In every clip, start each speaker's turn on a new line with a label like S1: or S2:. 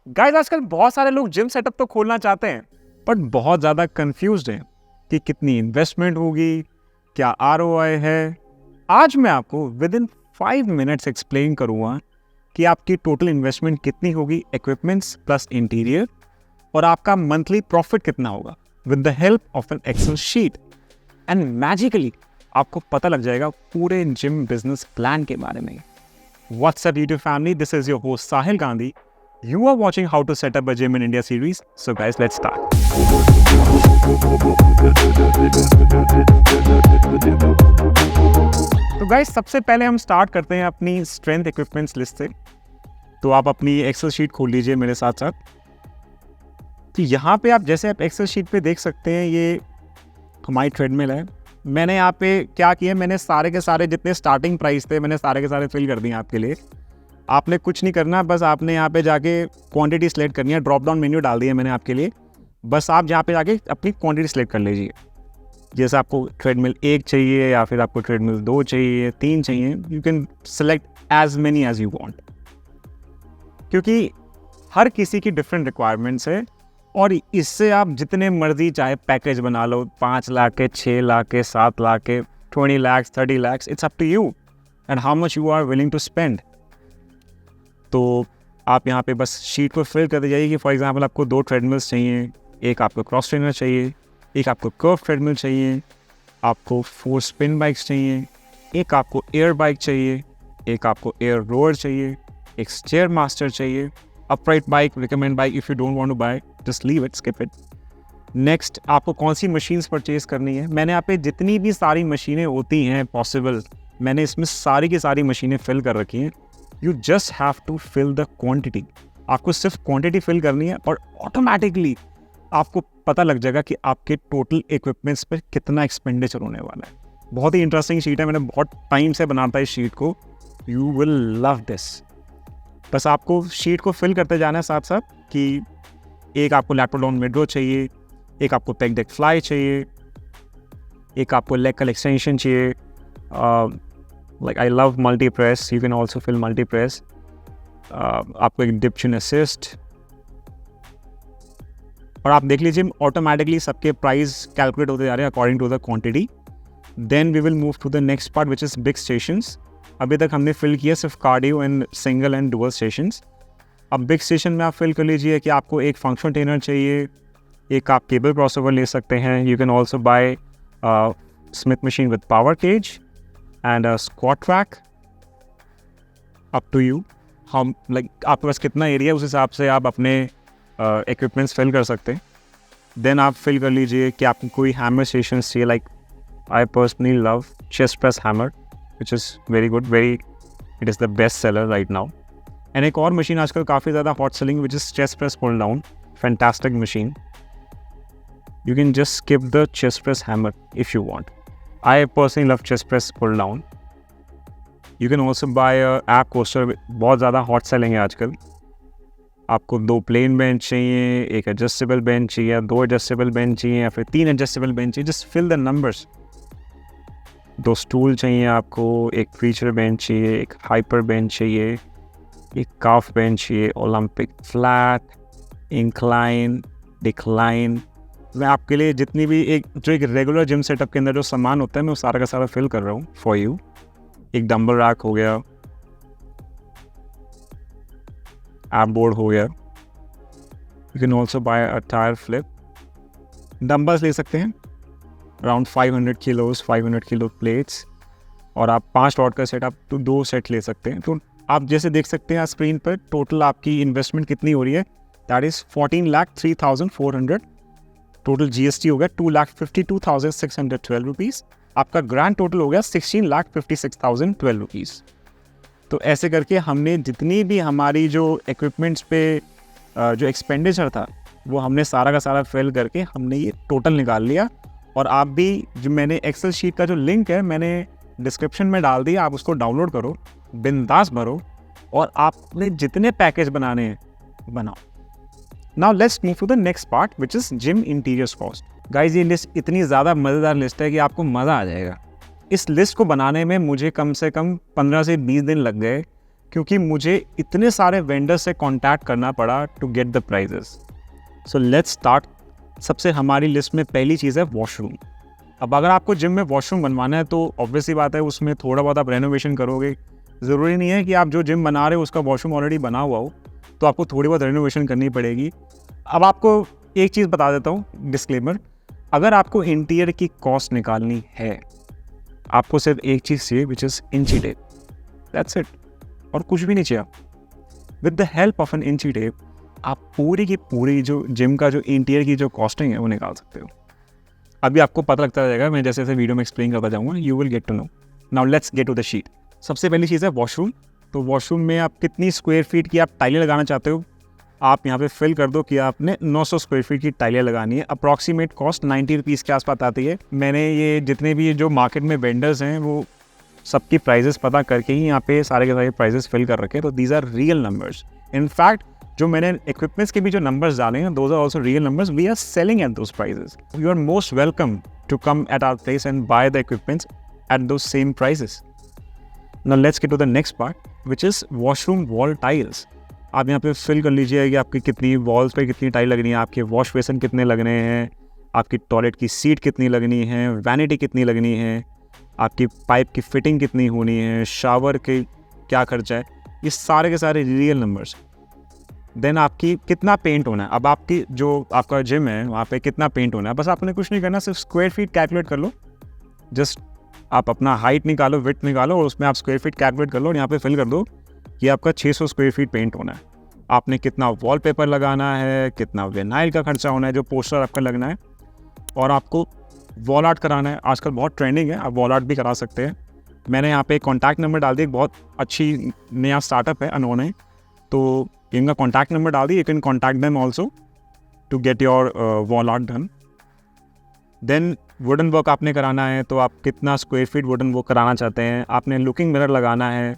S1: Guys आजकल बहुत सारे लोग जिम सेटअप तो खोलना चाहते हैं बट बहुत ज़्यादा कंफ्यूज्ड हैं कि कितनी इन्वेस्टमेंट होगी, क्या आरओआई है। आज मैं आपको विद इन 5 मिनट्स एक्सप्लेन करूँगा कि आपकी टोटल इन्वेस्टमेंट कितनी होगी, इक्विपमेंट्स प्लस इंटीरियर, और आपका मंथली प्रॉफिट कितना होगा with the help of an excel sheet. And magically आपको पता लग जाएगा पूरे जिम बिजनेस प्लान के बारे में। What's up YouTube family, this is your host Sahil Gandhi. You are watching How to Set Up a Gym in India series. So guys, let's start. तो guys, सबसे पहले हम स्टार्ट करते हैं अपनी स्ट्रेंथ इक्विपमेंट्स लिस्ट से। तो आप अपनी एक्सेल शीट खोल लीजिए मेरे साथ साथ। तो यहाँ पे आप एक्सेल शीट पे देख सकते हैं, ये हमारी ट्रेडमिल है। मैंने यहाँ पे क्या किया, मैंने सारे के सारे जितने स्टार्टिंग प्राइस थे मैंने सारे के सारे फिल कर दिए आपके लिए। आपने कुछ नहीं करना, बस आपने यहाँ पे जाके क्वांटिटी सेलेक्ट करनी है। ड्रॉप डाउन मेन्यू डाल दिया मैंने आपके लिए, बस आप यहाँ पे जाके अपनी क्वांटिटी सेलेक्ट कर लीजिए। जैसे आपको ट्रेडमिल 1 चाहिए या फिर आपको ट्रेडमिल 2 चाहिए, 3 चाहिए, you can select as many as you want, क्योंकि हर किसी की डिफरेंट रिक्वायरमेंट्स है। और इससे आप जितने मर्जी चाहे पैकेज बना लो, 5 लाख के, 6 लाख के, 7 लाख के, 20 lakh, 30 lakh, it's up to you and how much you are willing to spend. तो आप यहाँ पे बस शीट को फिल करते जाइए कि फॉर एग्जांपल आपको 2 ट्रेडमिल्स चाहिए, एक आपको क्रॉस ट्रेनर चाहिए, एक आपको कर्व ट्रेडमिल चाहिए, आपको 4 स्पिन बाइक्स चाहिए, एक आपको एयर बाइक चाहिए, एक आपको एयर रोअर चाहिए, एक स्टेयर मास्टर चाहिए, upright bike, recumbent bike. If you don't want to buy just leave it, skip it. Next आपको कौन सी मशीन्स परचेज करनी है। मैंने यहाँ पे जितनी भी सारी मशीनें होती हैं पॉसिबल, मैंने इसमें सारी की सारी मशीनें फिल कर रखी हैं। You just have to fill the quantity. आपको सिर्फ क्वांटिटी फिल करनी है और ऑटोमेटिकली आपको पता लग जाएगा कि आपके टोटल इक्विपमेंट्स पर कितना एक्सपेंडिचर होने वाला है। बहुत ही इंटरेस्टिंग शीट है, मैंने बहुत टाइम से बनाता है इस शीट को। You will love this. बस आपको शीट को फिल करते जाना है साथ साथ कि एक आपको लैटरल डाउन मिड रो चाहिए, एक आपको पेग डेक फ्लाई चाहिए, एक आपको लेग कल एक्सटेंशन चाहिए। Like I love multi press, you can also fill multi press. आपको एक डिप चिन असिस्ट, और आप देख लीजिए ऑटोमेटिकली सबके प्राइस कैलकुलेट होते जा रहे हैं according to the quantity. Then we will move to the next part which is big stations. अभी तक हमने फिल किया सिर्फ cardio and single and dual stations. अब बिग स्टेशन में आप फिल कर लीजिए कि आपको एक फंक्शन ट्रेनर चाहिए, एक आप केबल क्रॉसओवर ले सकते हैं। You can also buy smith machine with power cage and a squat rack, up to you। हम आपके पास कितना एरिया उस हिसाब से आप अपने इक्विपमेंट्स फिल कर सकते हैं। देन आप फिल कर लीजिए कि आपको कोई हैमर स्टेशन चाहिए। Like I personally love chest press hammer which is very good, it is the best seller right now. And एक और मशीन आजकल काफ़ी ज़्यादा hot selling which is chest press pull down, fantastic machine. You can just skip the chest press hammer if you want. I personally love chest press pull down. You can also buy a ab coaster, बहुत ज़्यादा hot selling है आजकल। आपको 2 plain bench चाहिए, एक adjustable bench चाहिए, 2 adjustable bench चाहिए या फिर 3 adjustable bench चाहिए, just fill the numbers। 2 stool चाहिए आपको, एक preacher bench चाहिए, एक hyper bench चाहिए, एक calf bench चाहिए, Olympic flat, incline, decline। मैं आपके लिए जितनी भी एक रेगुलर जिम सेटअप के अंदर जो सामान होता है मैं वो सारा का सारा फिल कर रहा हूँ फॉर यू। एक डंबल रैक हो गया, ऐप बोर्ड हो गया। You can also buy a tyre flip. Dumbbells ले सकते हैं अराउंड 500 किलोज, 500 किलो प्लेट्स, और आप 5 रॉड का सेट आप 2 सेट ले सकते हैं। तो आप जैसे देख सकते हैं स्क्रीन पर टोटल आपकी इन्वेस्टमेंट कितनी हो रही है, दैट इज़ 14,03,400। टोटल जीएसटी हो गया 2,52,612 रुपीज़। आपका ग्रैंड टोटल हो गया 16,56,012 रुपीज़। तो ऐसे करके हमने जितनी भी हमारी जो इक्विपमेंट्स पे जो एक्सपेंडिचर था वो हमने सारा का सारा फिल करके हमने ये टोटल निकाल लिया। और आप भी, जो मैंने एक्सेल शीट का जो लिंक है मैंने डिस्क्रिप्शन में डाल दिया, आप उसको डाउनलोड करो, बिंदास भरो और आपने जितने पैकेज बनाने हैं बनाओ। Now let's move to the next part which is gym interiors cost. Guys, ये लिस्ट इतनी ज़्यादा मज़ेदार लिस्ट है कि आपको मज़ा आ जाएगा। इस लिस्ट को बनाने में मुझे कम से कम 15 से 20 दिन लग गए। क्योंकि मुझे इतने सारे वेंडर से कॉन्टैक्ट करना पड़ा to get the prices. So let's start. सबसे हमारी लिस्ट में पहली चीज़ है वॉशरूम। अब अगर आपको जिम में वॉशरूम बनवाना है तो ऑब्वियसली बात है उसमें थोड़ा बहुत आप रेनोवेशन करोगे। ज़रूरी नहीं है कि आप जो जिम बना रहे हो उसका वॉशरूम ऑलरेडी बना हुआ हो, तो आपको थोड़ी बहुत रेनोवेशन करनी पड़ेगी। अब आपको एक चीज़ बता देता हूँ, डिस्क्लेमर, अगर आपको इंटीरियर की कॉस्ट निकालनी है, आपको सिर्फ एक चीज़ चाहिए विच इज़ इंची टेप, दैट्स इट, और कुछ भी नहीं चाहिए। With the help of an इंची टेप आप पूरी की पूरी जो जिम का जो इंटीरियर की जो कॉस्टिंग है वो निकाल सकते हो। अभी आपको पता लगता रहेगा, मैं जैसे जैसे वीडियो में एक्सप्लेन करता जाऊँगा, you will get to know. Now let's get to the sheet. सबसे पहली चीज़ है वॉशरूम। तो वॉशरूम में आप कितनी स्क्वायर फीट की आप टाइलें लगाना चाहते हो, आप यहाँ पे फिल कर दो कि आपने 900 स्क्वायर फीट की टाइलें लगानी है। अप्रॉक्सीमेट कॉस्ट 90 रुपीज़ के आसपास आती है। मैंने ये जितने भी जो मार्केट में वेंडर्स हैं वो सबकी प्राइजेस पता करके ही यहाँ पे सारे के सारे प्राइजेस फिल कर रखे हैं। तो these are real numbers. In fact जो मैंने इक्विपमेंट्स के भी जो नंबर्स डाले हैं, those are also real numbers. We are selling at those prices. You are most welcome to come at our place and buy the equipments at those same prices. Now let's get to the next part which is washroom wall tiles. आप यहाँ पे fill कर लीजिए कि आपकी कितनी walls पे कितनी टाइल लगनी है, आपके वॉश बेसिन कितने लगने हैं, आपकी टॉयलेट की सीट कितनी लगनी है, वैनिटी कितनी लगनी है, आपकी पाइप की फिटिंग कितनी होनी है, शावर के क्या खर्चा है, ये सारे के सारे रियल नंबर्स। देन आपकी कितना पेंट होना है। अब आपकी जो आपका जिम है वहाँ पे कितना पेंट होना है, बस आपने कुछ नहीं करना, सिर्फ स्क्वायर फीट कैलकुलेट कर लो। जस्ट आप अपना हाइट निकालो, विड्थ निकालो और उसमें आप स्क्वायर फीट कैलकुलेट कर लो और यहाँ पे फिल कर दो कि आपका 600 स्क्वायर फीट पेंट होना है। आपने कितना वॉलपेपर लगाना है, कितना विनाइल का खर्चा होना है, जो पोस्टर आपका लगना है, और आपको वॉल आर्ट कराना है। आजकल बहुत ट्रेंडिंग है, आप वॉल आर्ट भी करा सकते हैं। मैंने यहाँ पे कॉन्टैक्ट नंबर डाल दिया, एक बहुत अच्छी नया स्टार्टअप है उन्होंने, तो इनका कॉन्टैक्ट नंबर डाल दिया। You can contact them also to get your wall art done. Then wooden work आपने कराना है, तो आप कितना स्क्वायर फीट वुडन वर्क कराना चाहते हैं। आपने लुकिंग मिरर लगाना है।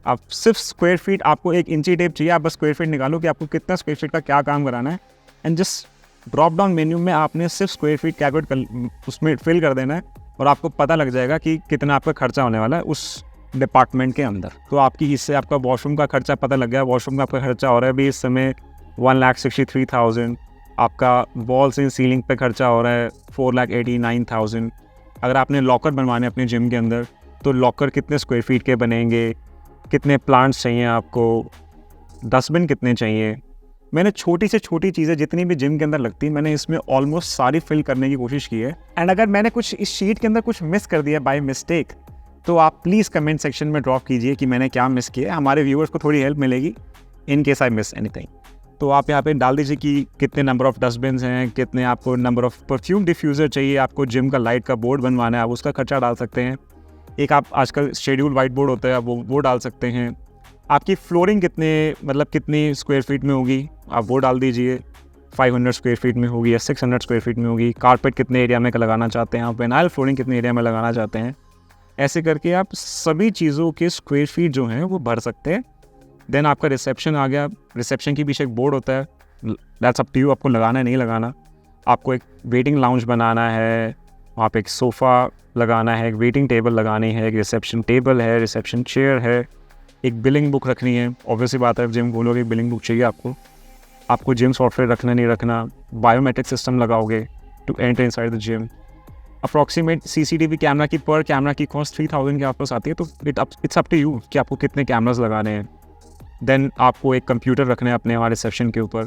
S1: आप सिर्फ स्क्वायर फीट, आपको एक इंची टेप चाहिए, आप बस स्क्वायर फीट निकालो कि आपको कितना स्क्वायर फीट का क्या काम कराना है, and just drop down menu में आपने सिर्फ स्क्वायर फीट कैलकुलेट कर उसमें फिल कर देना है और आपको पता लग जाएगा कि कितना आपका खर्चा होने वाला है उस डिपार्टमेंट के अंदर। तो आपकी इससे आपका वॉशरूम का खर्चा पता लग गया। वॉशरूम का आपका खर्चा हो रहा है अभी इस समय 1,63,000। आपका वॉल्स इन सीलिंग पे खर्चा हो रहा है 4,89,000। अगर आपने लॉकर बनवाने अपने जिम के अंदर, तो लॉकर कितने स्क्वायर फीट के बनेंगे, कितने प्लांट्स चाहिए आपको, डस्टबिन कितने चाहिए। मैंने छोटी से छोटी चीज़ें जितनी भी जिम के अंदर लगती है, मैंने इसमें ऑलमोस्ट सारी फिल करने की कोशिश की है। एंड अगर मैंने कुछ इस शीट के अंदर कुछ मिस कर दिया बाय मिस्टेक, तो आप प्लीज़ कमेंट सेक्शन में ड्रॉप कीजिए कि मैंने क्या मिस किया है। हमारे व्यूअर्स को थोड़ी हेल्प मिलेगी in case I miss anything. तो आप यहाँ पे डाल दीजिए कि कितने नंबर ऑफ़ डस्टबिन हैं, कितने आपको नंबर ऑफ़ परफ्यूम डिफ्यूज़र चाहिए, आपको जिम का लाइट का बोर्ड बनवाना है, आप उसका खर्चा डाल सकते हैं। एक आप आजकल शेड्यूल वाइट बोर्ड होता है, आप वो डाल सकते हैं। आपकी फ्लोरिंग कितनी स्क्वायर फीट में होगी, आप वो डाल दीजिए। 500 स्क्वायर फीट में होगी या 600 स्क्वायर फीट में होगी। कारपेट कितने एरिया में लगाना चाहते हैं आप, विनाइल फ्लोरिंग कितने एरिया में लगाना चाहते हैं। ऐसे करके आप सभी चीज़ों के स्क्वायर फीट जो हैं वो भर सकते हैं। देन आपका रिसेप्शन आ गया। रिसेप्शन के पीछे एक बोर्ड होता है, दैट्स अप टू यू, आपको लगाना है नहीं लगाना। आपको एक वेटिंग लाउंज बनाना है, वहाँ पे एक सोफ़ा लगाना है, एक वेटिंग टेबल लगानी है, एक रिसेप्शन टेबल है, रिसेप्शन चेयर है, एक बिलिंग बुक रखनी है। ऑब्वियसली बात है, जिम खोलोगे बिलिंग बुक चाहिए आपको जिम सॉफ्टवेयर रखना नहीं रखना, बायोमेट्रिक सिस्टम लगाओगे to enter inside the gym. Approximate CCTV camera की पर कैमरा की कॉस्ट 3,000 के आसपास आती है। तो इट्स अप टू यू कि आपको कितने कैमरास लगाने हैं। देन आपको एक कंप्यूटर रखने हैं अपने वहाँ रिसेप्शन के ऊपर।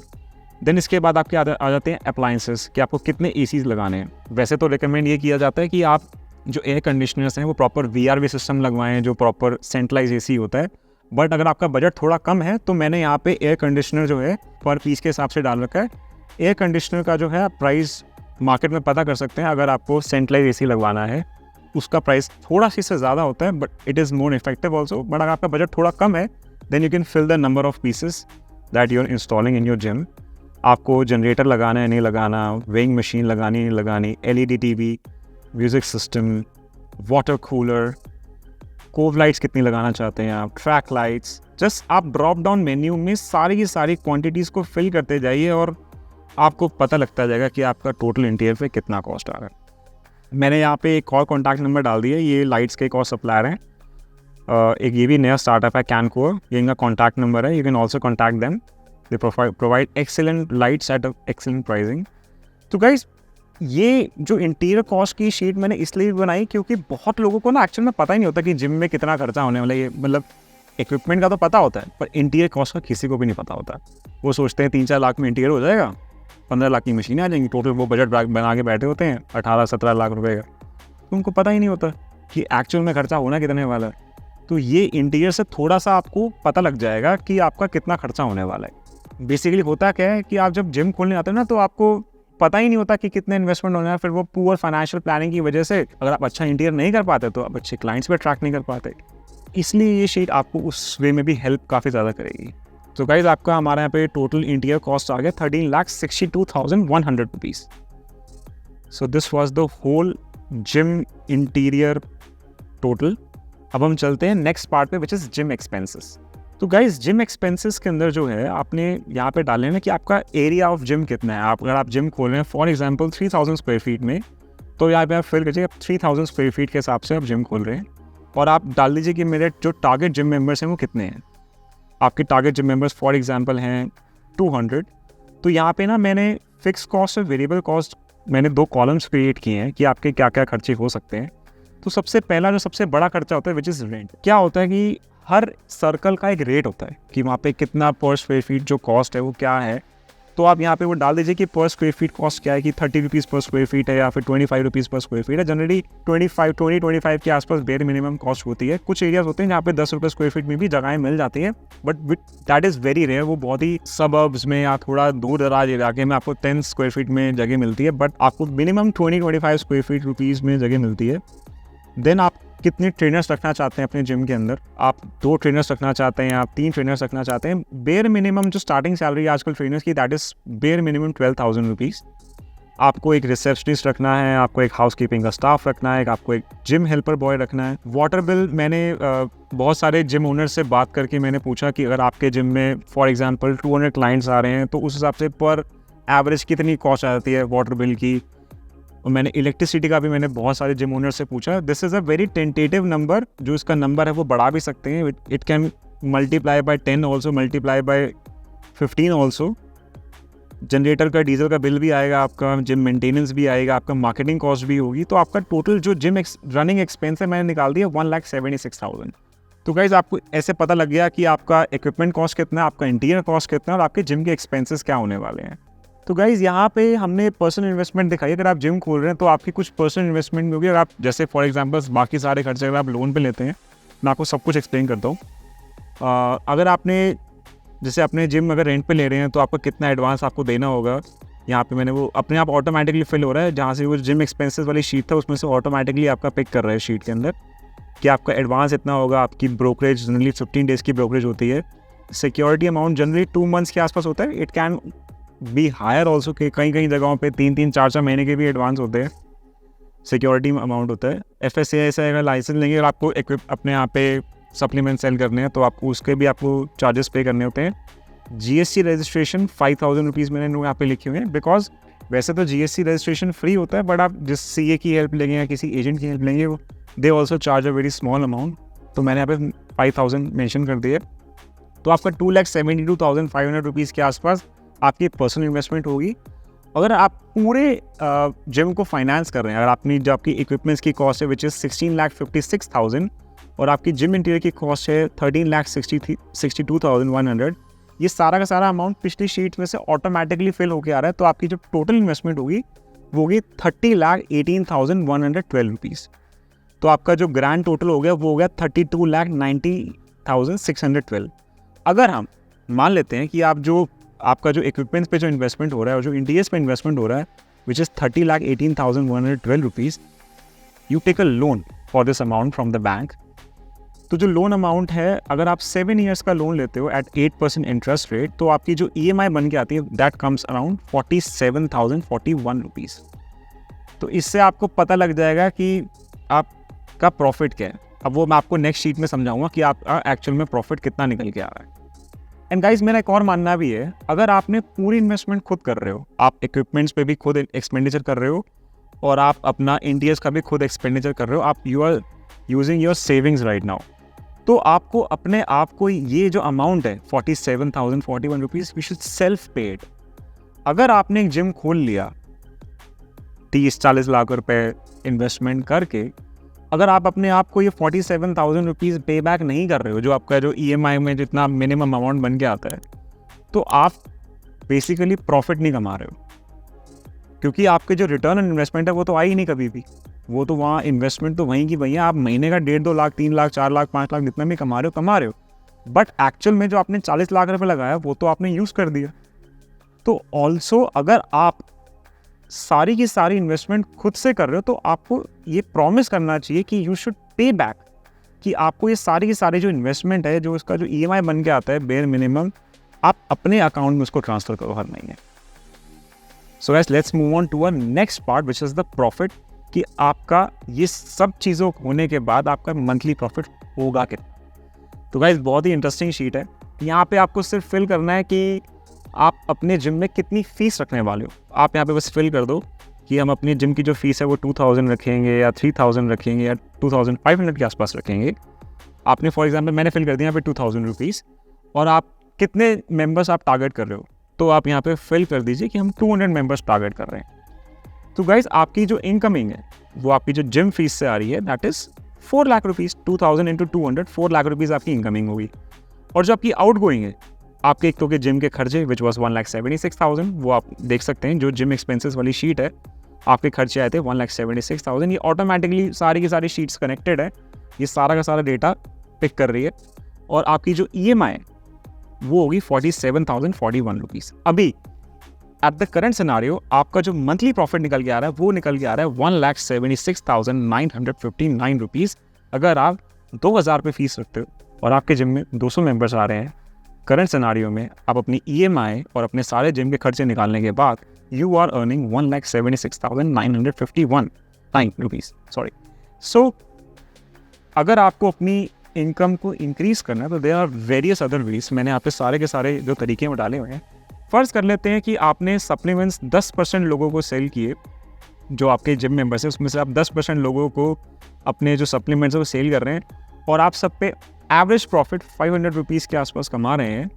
S1: देन इसके बाद आपके आ जाते हैं अप्लाइंसेस कि आपको कितने ACs लगाने हैं। वैसे तो रिकमेंड ये किया जाता है कि आप जो एयर कंडीशनर्स हैं वो प्रॉपर VRV सिस्टम लगवाएं, जो प्रॉपर सेंट्रलाइज AC होता है। बट अगर आपका बजट थोड़ा कम है तो मैंने यहाँ पे एयर कंडीशनर जो है पर पीस के हिसाब से डाल रखा है। एयर कंडीशनर का जो है प्राइस मार्केट में पता कर सकते हैं। अगर आपको सेंट्रलाइज AC लगवाना है उसका प्राइस थोड़ा सी से ज़्यादा होता है, but it is more effective also. But अगर आपका बजट थोड़ा कम है then you can fill the number of pieces that you are installing in your gym. आपको जनरेटर लगाना है नहीं लगाना, वेइंग मशीन लगानी नहीं लगानी, LED TV, music system, water cooler, cove lights कितनी लगाना चाहते हैं आप, ट्रैक लाइट्स। जस्ट आप ड्रॉप डाउन मेन्यू में सारी की सारी क्वांटिटीज़ को फिल करते जाइए और आपको पता लगता जाएगा कि आपका टोटल इंटीरियर पे कितना कॉस्ट आ रहा है। मैंने यहाँ पे एक और कॉन्टैक्ट नंबर डाल दिया। ये लाइट्स के एक और सप्लायर हैं, एक ये भी नया स्टार्टअप है कैनकोर, ये इनका कॉन्टैक्ट नंबर है, you can also contact them, they provide excellent lights at excellent pricing. तो गाइज ये जो इंटीरियर कॉस्ट की शीट मैंने इसलिए बनाई क्योंकि बहुत लोगों को ना एक्चुअल में पता ही नहीं होता कि जिम में कितना खर्चा होने वाला है। ये मतलब इक्विपमेंट का तो पता होता है, पर इंटीरियर कॉस्ट का किसी को भी नहीं पता होता। वो सोचते हैं 3-4 लाख में इंटीरियर हो जाएगा, 15 लाख की मशीनें आ जाएंगी, टोटल वो बजट बना के बैठे होते हैं 18-17 लाख रुपए का। तो उनको पता ही नहीं होता कि एक्चुअल में खर्चा होना कितने वाला है। तो ये इंटीरियर से थोड़ा सा आपको पता लग जाएगा कि आपका कितना खर्चा होने वाला है। बेसिकली होता क्या है कि आप जब जिम खोलने आते हो ना, तो आपको पता ही नहीं होता कि कितने इन्वेस्टमेंट होना है। फिर वो पुअर फाइनेंशियल प्लानिंग की वजह से अगर आप अच्छा इंटीरियर नहीं कर पाते तो आप अच्छे क्लाइंट्स भी अट्रैक्ट नहीं कर पाते। इसलिए ये शीट आपको उस वे में भी हेल्प काफ़ी ज़्यादा करेगी। तो गाइज आपका हमारे यहाँ पे टोटल इंटीरियर कॉस्ट आ गया 13,62,100 rupees. So this was the whole gym interior total. अब हम चलते हैं नेक्स्ट पार्ट पे, विच इज़ जिम एक्सपेंसेस। तो गाइज जिम एक्सपेंसेस के अंदर जो है आपने यहाँ पे डाले ना कि आपका एरिया ऑफ जिम कितना है। आप अगर आप जिम खोल रहे हैं फॉर एग्जांपल 3000 स्क्वायर फीट में, तो यहाँ पे आप फिल कीजिए 3000 स्क्वायर फीट के हिसाब से आप जिम खोल रहे हैं, और आप डाल दीजिए कि मेरे जो टारगेट जिम मेंबर्स हैं वो कितने हैं। आपके target gym members for example हैं 200। तो यहाँ पे ना मैंने फिक्स कॉस्ट और वेरिएबल कॉस्ट मैंने 2 कॉलम्स क्रिएट किए हैं कि आपके क्या क्या खर्चे हो सकते हैं। तो सबसे पहला जो सबसे बड़ा खर्चा होता है विच इज़ रेंट। क्या होता है कि हर सर्कल का एक रेट होता है कि वहाँ पे कितना पर स्क्वायर फीट जो कॉस्ट है वो क्या है। तो आप यहाँ पे वो डाल दीजिए कि पर स्क्वायर फीट कॉस्ट क्या है, कि 30 रुपीज़ पर स्क्वायर फीट है या फिर 25 रुपीज़ पर स्क्वायर फीट है। जनरली 25 के आसपास बेयर मिनिमम कॉस्ट होती है। कुछ एरियाज होते हैं जहाँ पे 10 रुपये स्क्वायर फीट में भी जगहें मिल जाती हैं, but that is very rare. वो बहुत ही सबअर्ब्स में या थोड़ा दूर दराज इलाके में आपको 10 स्क्वायर फीट में जगह मिलती है, बट आपको मिनिमम 20-25 स्क्वायर फीट रुपीज़ में जगह मिलती है। देन आप कितने ट्रेनर्स रखना चाहते हैं अपने जिम के अंदर। आप 2 ट्रेनर्स रखना चाहते हैं, आप 3 ट्रेनर्स रखना चाहते हैं। बेयर मिनिमम जो स्टार्टिंग सैलरी है आजकल ट्रेनर्स की, that is bare minimum 12,000 rupees. आपको एक रिसेप्शनिस्ट रखना है, आपको एक हाउस कीपिंग का स्टाफ रखना है, आपको एक जिम हेल्पर बॉय रखना है। वाटर बिल मैंने बहुत सारे जिम ओनर से बात करके मैंने पूछा कि अगर आपके जिम में फॉर एग्जांपल 200 क्लाइंट्स आ रहे हैं तो उस हिसाब से पर एवरेज कितनी कॉस्ट आ जाती है वाटर बिल की। और मैंने इलेक्ट्रिसिटी का भी मैंने बहुत सारे जिम ओनर से पूछा। This is a very tentative number, जो इसका नंबर है वो बढ़ा भी सकते हैं। It can multiply by 10 also, multiply by 15 also. Generator का डीजल का बिल भी आएगा, आपका जिम मेंटेनेंस भी आएगा, आपका मार्केटिंग कॉस्ट भी होगी। तो आपका टोटल जो जिम रनिंग एक्सपेंस है मैंने निकाल दिया 1,76,000। तो गाइज आपको ऐसे पता लग गया कि आपका इक्विपमेंट कॉस्ट कितना है, आपका इंटीरियर कॉस्ट कितना है और आपके जिम के एक्सपेंसेस क्या होने वाले हैं। तो गाइज़ यहाँ पे हमने पर्सनल इन्वेस्टमेंट दिखाई। अगर आप जिम खोल रहे हैं तो आपकी कुछ पर्सनल इन्वेस्टमेंट भी होगी। अगर आप जैसे फॉर एग्जांपल बाकी सारे खर्चे अगर आप लोन पे लेते हैं, मैं आपको सब कुछ एक्सप्लेन करता हूँ। अगर आपने जैसे अपने जिम अगर रेंट पे ले रहे हैं तो आपका कितना एडवांस आपको देना होगा, यहाँ पे मैंने वो अपने आप ऑटोमेटिकली फिल हो रहा है। जहाँ से वो जिम एक्सपेंसेस वाली शीट था उसमें से ऑटोमेटिकली आपका पिक कर रहा है शीट के अंदर कि आपका एडवांस इतना होगा। आपकी ब्रोकरेज जनरली 15 डेज़ की ब्रोकरेज होती है। सिक्योरिटी अमाउंट जनरली 2 मंथ्स के आसपास होता है। It can be higher also, कि कई जगहों पे 3-3, 4-4 महीने के भी एडवांस होते हैं सिक्योरिटी अमाउंट होता है। FSCI से अगर लाइसेंस लेंगे और आपको अपने यहाँ पे सप्लीमेंट सेल करने हैं तो आपको उसके भी आपको चार्जेस पे करने होते हैं। GST रजिस्ट्रेशन 5,000 रुपीज़ मैंने यहाँ पे लिखे हुए हैं, बिकॉज वैसे तो GST रजिस्ट्रेशन फ्री होता है, बट आप जिस CA की हेल्प लेंगे या किसी एजेंट की हेल्प लेंगे they also charge a very small amount. तो मैंने यहाँ पे 5,000 मेंशन कर दिए। तो आपका 2,72,500 रुपीज़ के आसपास आपकी पर्सनल इन्वेस्टमेंट होगी। अगर आप पूरे जिम को फाइनेंस कर रहे हैं, अगर आपने जो आपकी इक्विपमेंट्स की कॉस्ट है विच इज़ 16,56,000 और आपकी जिम इंटीरियर की कॉस्ट है 13,62,100, ये सारा का सारा अमाउंट पिछली शीट में से ऑटोमेटिकली फिल होकर आ रहा है। तो आपकी जो टोटल इन्वेस्टमेंट होगी वो होगी 30,18,112 रुपीज़। तो आपका जो ग्रैंड टोटल हो गया वो हो गया 32,90,612। अगर हम मान लेते हैं कि आपका जो इक्विपमेंट्स पे जो इन्वेस्टमेंट हो रहा है और जो इंटीरियर्स पे इन्वेस्टमेंट हो रहा है which is 30,18,112 rupees, you take a loan for this amount from the bank. तो जो लोन अमाउंट है, अगर आप 7 ईयर्स का लोन लेते हो एट 8% इंटरेस्ट रेट, तो आपकी जो EMI बन के आती है दैट कम्स अराउंड 47,041 रुपीज़। तो इससे आपको पता लग जाएगा कि आपका प्रॉफिट क्या है। अब वो मैं आपको नेक्स्ट शीट में समझाऊंगा कि आपका एक्चुअल में प्रॉफिट कितना निकल के आ रहा है। एंड गाइज मेरा एक और मानना भी है, अगर आपने पूरी इन्वेस्टमेंट खुद कर रहे हो, आप इक्विपमेंट्स पे भी खुद एक्सपेंडिचर कर रहे हो और आप अपना इंटीरियर्स का भी खुद एक्सपेंडिचर कर रहे हो, आप you are using your savings right now. तो आपको अपने आप को ये जो अमाउंट है 47,041 rupees we should self paid. अगर आपने एक जिम खोल लिया 30-40 लाख रुपए इन्वेस्टमेंट करके, अगर आप अपने आप को ये 47,000 रुपीज़ पे बैक नहीं कर रहे हो, जो आपका जो EMI में जितना मिनिमम अमाउंट बन के आता है, तो आप बेसिकली प्रॉफिट नहीं कमा रहे हो, क्योंकि आपके जो रिटर्न ऑन इन्वेस्टमेंट है वो तो आई ही नहीं कभी भी। वो तो वहाँ इन्वेस्टमेंट तो वहीं की वहीं है। आप महीने का 1.5-2 लाख, 3 लाख, 4 लाख, 5 लाख जितना भी कमा रहे हो, बट एक्चुअल में जो आपने 40 लाख रुपए लगाया वो तो आपने यूज़ कर दिया। तो ऑल्सो अगर आप सारी की सारी इन्वेस्टमेंट खुद से कर रहे हो, तो आपको ये प्रॉमिस करना चाहिए कि यू शुड पे बैक, कि आपको ये सारी की सारी जो इन्वेस्टमेंट है, जो इसका जो EMI बन के आता है बेयर मिनिमम, आप अपने अकाउंट में उसको ट्रांसफ़र करो हर महीने। So guys, let's move on to a next part which is the profit, कि आपका ये सब चीज़ों होने के बाद आपका मंथली प्रॉफिट होगा कितना। तो गाइस, बहुत ही इंटरेस्टिंग शीट है। यहाँ पे आपको सिर्फ फिल करना है कि आप अपने जिम में कितनी फ़ीस रखने वाले हो। आप यहाँ पे बस फिल कर दो कि हम अपनी जिम की जो फ़ीस है वो 2,000 रखेंगे या 3,000 रखेंगे या 2,500 के आसपास रखेंगे। आपने फॉर एग्जांपल मैंने फिल कर दिया यहाँ पे 2,000 रुपीज़, और आप कितने मेंबर्स आप टारगेट कर रहे हो, तो आप यहाँ पे फिल कर दीजिए कि हम 200 मेंबर्स टारगेट कर रहे हैं। तो गाइज, आपकी जो इनकमिंग है वो आपकी जो जिम फीस से आ रही है, that is 4 lakh rupees. 2,000 into 200, 4 lakh rupees आपकी इनकमिंग होगी। और जो आपकी आउट गोइंग है, आपके एक तो के जिम के खर्चे विच वॉज 1,76,000, वो आप देख सकते हैं जो जिम एक्सपेंसेस वाली शीट है, आपके खर्चे आए थे 1,76,000। ये ऑटोमेटिकली सारी की सारी शीट्स कनेक्टेड है, ये सारा का सारा डेटा पिक कर रही है। और आपकी जो EMI है वो होगी 47,041 रुपीज़। अभी एट द करंट सिनारियो आपका जो मंथली प्रॉफिट निकल के आ रहा है वो निकल के आ रहा है 1,76,959 रुपीज़। अगर आप 2,000 रुपये फीस रखते हो और आपके जिम में 200 मेंबर्स आ रहे हैं, करंट सिनारियो में आप अपनी EMI और अपने सारे जिम के खर्चे निकालने के बाद you are earning 1,76,951 rupees. Sorry. So अगर आपको अपनी इनकम को इंक्रीज़ करना है तो there are various other ways. मैंने यहाँ पे सारे के सारे जो तरीके में डाले हुए हैं। फ़र्ज़ कर लेते हैं कि आपने सप्लीमेंट्स 10% लोगों को सेल किए, जो आपके जिम मेंबर्स हैं उसमें से आप 10% लोगों को अपने जो सप्लीमेंट्स है वो सेल कर रहे हैं, और आप सब पे एवरेज प्रॉफिट 500 रुपीज़ के आसपास कमा रहे हैं।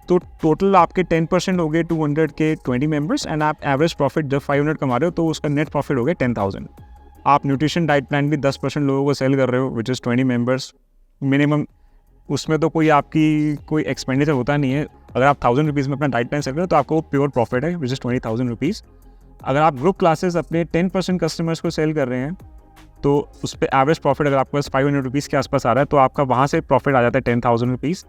S1: तो टोटल आपके 10% हो गए 200 के 20 मेंबर्स, एंड आप एवरेज प्रॉफिट जब 500 कमा रहे हो तो उसका नेट प्रॉफिट हो गया 10,000। आप न्यूट्रिशन डाइट प्लान भी 10% लोगों को सेल कर रहे हो विच इज़ 20 मेंबर्स मिनिमम। उसमें तो कोई आपकी कोई एक्सपेंडिचर होता नहीं है। अगर आप 1,000 रुपीज़ में अपना डाइट प्लान सेल कर रहे हो तो आपको प्योर प्रॉफिट है विच इज़ 20,000 रुपीज़। अगर आप ग्रुप क्लासेस अपने 10% कस्टमर्स को सेल कर रहे हैं तो उस पर एवरेज प्रॉफिट अगर आपके पास 500 रुपीज़ के आसपास आ रहा है तो आपका वहाँ से प्रॉफिट आ जाता है 10,000 रुपीज़।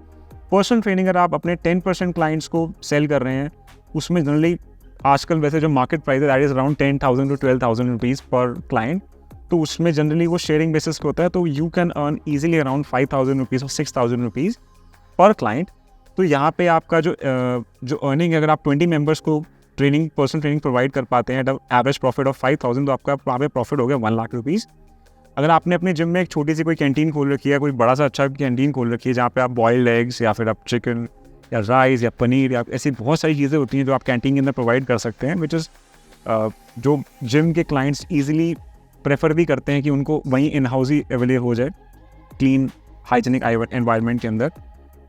S1: पर्सनल ट्रेनिंग अगर आप अपने 10% क्लाइंट्स को सेल कर रहे हैं, उसमें जनरली आजकल वैसे जो मार्केट प्राइस है that is around 10,000 to 12,000 rupees per client, तो उसमें जनरली वो शेयरिंग बेसिस पे होता है, तो you can earn easily around 5,000 rupees और 6,000 रुपीज़ पर क्लाइंट। तो यहाँ पे आपका जो अर्निंग है, अगर आप 20 मेंबर्स को पर्सनल ट्रेनिंग प्रोवाइड कर पाते हैं एट एवरेज प्रॉफिट ऑफ 5,000, तो आपका वहाँ पे प्रॉफिट हो गया 1 लाख रुपीज़। अगर आपने अपने जिम में एक छोटी सी कोई कैंटीन खोल रखी है, कोई बड़ा सा अच्छा कैंटीन खोल रखी है जहाँ पे आप बॉइल्ड एग्स या फिर आप चिकन या राइस या पनीर या ऐसी बहुत सारी चीज़ें होती हैं जो आप कैंटीन के अंदर प्रोवाइड कर सकते हैं, विच इज़ जो जिम के क्लाइंट्स ईजिली प्रेफर भी करते हैं कि उनको वहीं इन हाउस ही अवेलेबल हो जाए क्लीन हाइजीनिक एनवायरनमेंट के अंदर।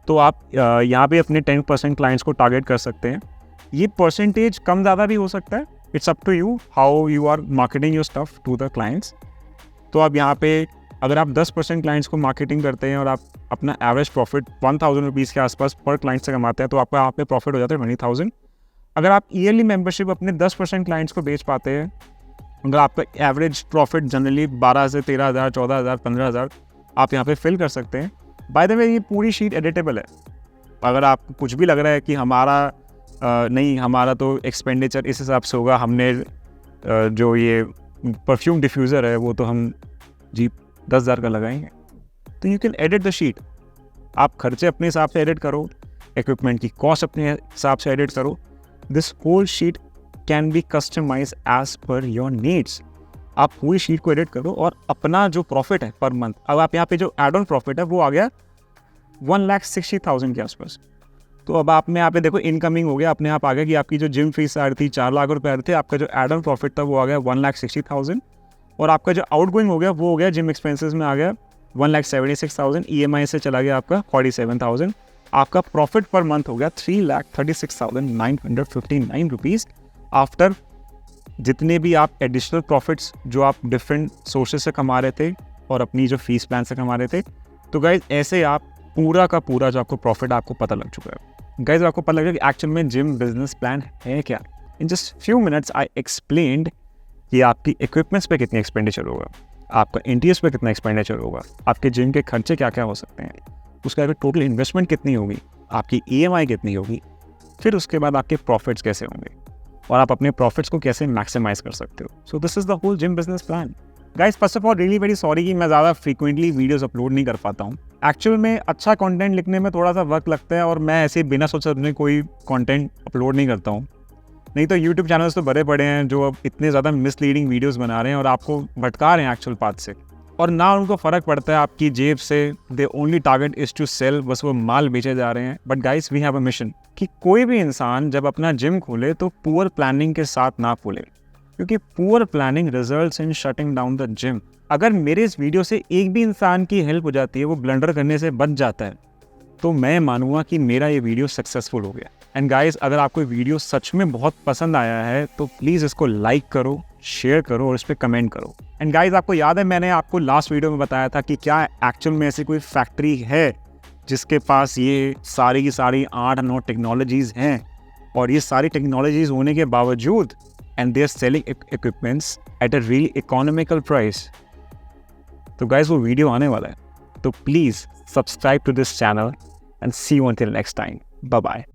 S1: तो आप यहाँ पे अपने 10% क्लाइंट्स को टारगेट कर सकते हैं। ये परसेंटेज कम ज़्यादा भी हो सकता है, it's up to you how you are marketing your stuff to the clients. तो अब यहाँ पे अगर आप 10% क्लाइंट्स को मार्केटिंग करते हैं और आप अपना एवरेज प्रॉफिट 1,000 रुपीज़ के आसपास पर क्लाइंट से कमाते हैं, तो आपका यहाँ पे प्रॉफिट हो जाता है 20,000। अगर आप ईयरली मेंबरशिप अपने 10% क्लाइंट्स को बेच पाते हैं, अगर आपका एवरेज प्रॉफिट जनरली 12 से 13,000, 14,000, 15,000 आप यहाँ पे फिल कर सकते हैं। बाय द वे ये पूरी शीट एडिटेबल है। अगर आपको कुछ भी लग रहा है कि हमारा तो एक्सपेंडिचर इस हिसाब से होगा, हमने जो ये परफ्यूम डिफ्यूज़र है वो तो हम 10,000 का लगाएंगे, तो you can edit the sheet. आप खर्चे अपने हिसाब से एडिट करो, इक्विपमेंट की कॉस्ट अपने हिसाब से एडिट करो। This whole sheet can be customise as per your needs. आप पूरी शीट को एडिट करो और अपना जो प्रॉफिट है पर मंथ, अब आप यहाँ पे जो एड ऑन प्रॉफिट है वो आ गया 1,60,000 के आसपास। तो अब आप में यहाँ पे देखो इनकमिंग हो गया, अपने आप आ गया कि आपकी जो जिम फीस आ रही थी 4 लाख रुपये आ रहे थे, आपका जो एड ऑन प्रॉफिट था वो आ गया 1,60,000, और आपका जो आउट गोइंग हो गया वो हो गया जिम एक्सपेंसेस में आ गया 1,76,000, EMI से चला गया आपका 47,000, आपका प्रॉफिट पर मंथ हो गया 3,36,959 रुपीज़ आफ्टर जितने भी आप एडिशनल प्रॉफिट्स जो आप डिफरेंट सोर्सेज से कमा रहे थे और अपनी जो फीस प्लान से कमा रहे थे। तो गाइज ऐसे आप पूरा का पूरा जो आपको प्रॉफिट आपको पता लग चुका है। गाइज आपको पता लगा कि एक्चुअल में जिम बिजनेस प्लान है क्या। In just few minutes I explained कि आपकी इक्विपमेंट्स पे कितनी एक्सपेंडिचर होगा, आपका इंटीरियर्स पे कितना एक्सपेंडिचर होगा, आपके जिम के खर्चे क्या क्या हो सकते हैं, उसका टोटल इन्वेस्टमेंट कितनी होगी, आपकी EMI कितनी होगी, फिर उसके बाद आपके प्रॉफिट्स कैसे होंगे और आप अपने प्रॉफिट्स को कैसे मैक्सिमाइज कर सकते हो। So this is the whole gym business plan. Guys first of all really very sorry कि मैं ज़्यादा फ्रीक्वेंटली वीडियोस अपलोड नहीं कर पाता हूँ। एक्चुअल में अच्छा कंटेंट लिखने में थोड़ा सा वक्त लगता है और मैं ऐसे बिना सोचे समझे कोई कंटेंट अपलोड नहीं करता हूँ। नहीं तो यूट्यूब चैनल्स तो बड़े बड़े हैं जो अब इतने ज़्यादा मिसलीडिंग वीडियोस बना रहे हैं और आपको भटका रहे हैं एक्चुअल पाथ से, और ना उनको फ़र्क पड़ता है आपकी जेब से। They only target is to sell, बस वो माल बेचे जा रहे हैं। But guys we have a mission कि कोई भी इंसान जब अपना जिम खोले तो पुअर प्लानिंग के साथ ना खोले, क्योंकि poor planning results in shutting down the gym. अगर मेरे इस वीडियो से एक भी इंसान की हेल्प हो जाती है, वो ब्लंडर करने से बच जाता है, तो मैं मानूंगा कि मेरा ये वीडियो सक्सेसफुल हो गया। एंड गाइस अगर आपको वीडियो सच में बहुत पसंद आया है तो प्लीज़ इसको लाइक करो, शेयर करो और इस पर कमेंट करो। एंड गाइस आपको याद है मैंने आपको लास्ट वीडियो में बताया था कि क्या एक्चुअल में ऐसी कोई फैक्ट्री है जिसके पास ये सारी की सारी 8-9 टेक्नोलॉजीज़ हैं, और ये सारी टेक्नोलॉजीज़ होने के बावजूद and they are selling equipments at a really economical price. तो गाइस वो वीडियो आने वाला है, तो please subscribe to this channel and see you until next time. Bye bye.